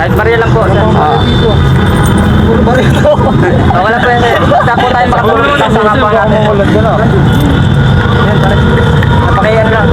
Kahit baril lang po, sir. Puro ba rin ito? Wala po yan, sir. Basta po tayo makatulong sa harapan natin. Napakayan lang.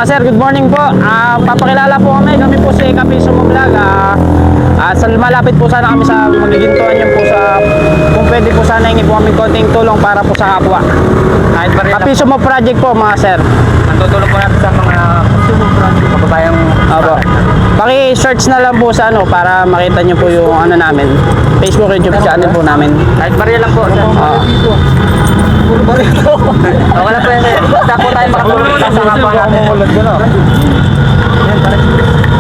Sir, good morning po. Papakilala po kami po si Kapiso mo Vlog. Sa malapit po sana kami sa magigintuan niyo po sa kung pwede po sana hingi po kami konting tulong para po sa kapwa. Kahit pa rin Kapiso mo project po mga sir. Natutulong po natin sa mga kababayang Opo. Paki-search na lang po sa ano para makita niyo po yung ano namin. Facebook, YouTube channel po namin. kahit pa rin lang po. Sir. Puro ba rin to? Okay lang po yan. Basta po tayo makatulong sa kapwa natin.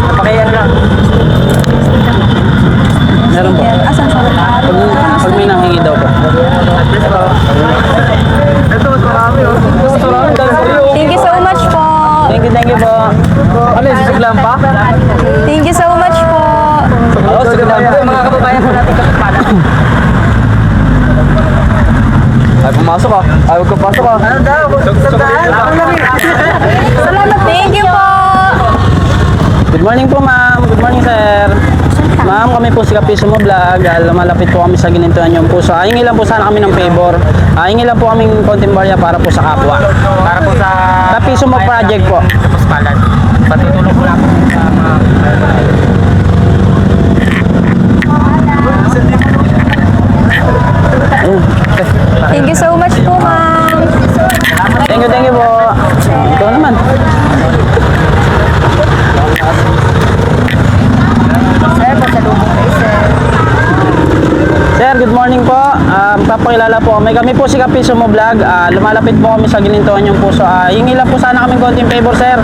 Napakayan lang. Meron po. Asan sa Pag may nanghingi daw po. Ito, mas marami oh. Mas marami, dahil pa rin oh. Thank you so much po. Thank you po. Ano yung sisig pa? Thank you so much po. Oo, sige lang po. Mga kababayan po natin kapitbahay. Ay, pumasok ah. Ay, huwag ka pasok ah. Ano daw? Salamat. Thank you po. Good morning po ma'am. Good morning sir. Ma'am, kami po si Kapiso mo Vlog. Lumalapit po kami sa ginintuan yung puso. Hingi lang po sana kami ng favor. Hingi lang po kaming konting barya para po sa kapwa. Para po sa Kapiso mo project po. sa Paspalan. Patutulong po lang po sa mga Thank you so much po, ma'am. Thank you po. Ikaw naman. Sir, good morning po. Papakilala po kami po si Kapiso mo Vlog. Lumalapit po kami sa ginintuan yung puso. Hingi lang po sana kami konting favor sir.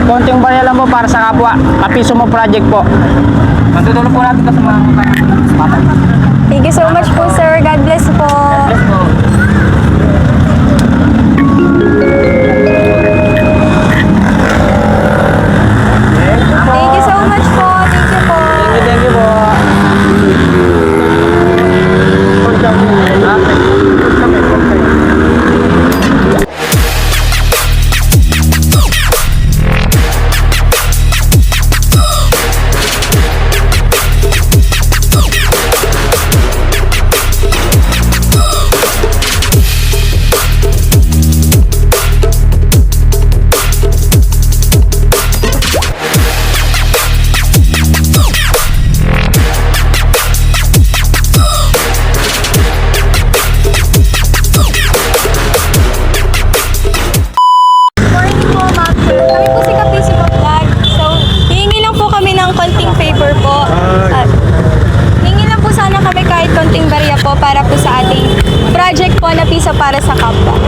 Konting barya lang po para sa kapwa. Kapiso mo project po. Matutulong po natin sa mga kababayan. Thank you so much po, sir. God bless po. Yes po. Thank you so much po. Thank you po. Thank you po. Morning po, ma'am. Kami po si Kapiso po Vlog. So, hihingi lang po kami ng konting favor po. Hingi lang po sana kami kahit konting barya po para po sa ating project po na Piso para sa Kapwa.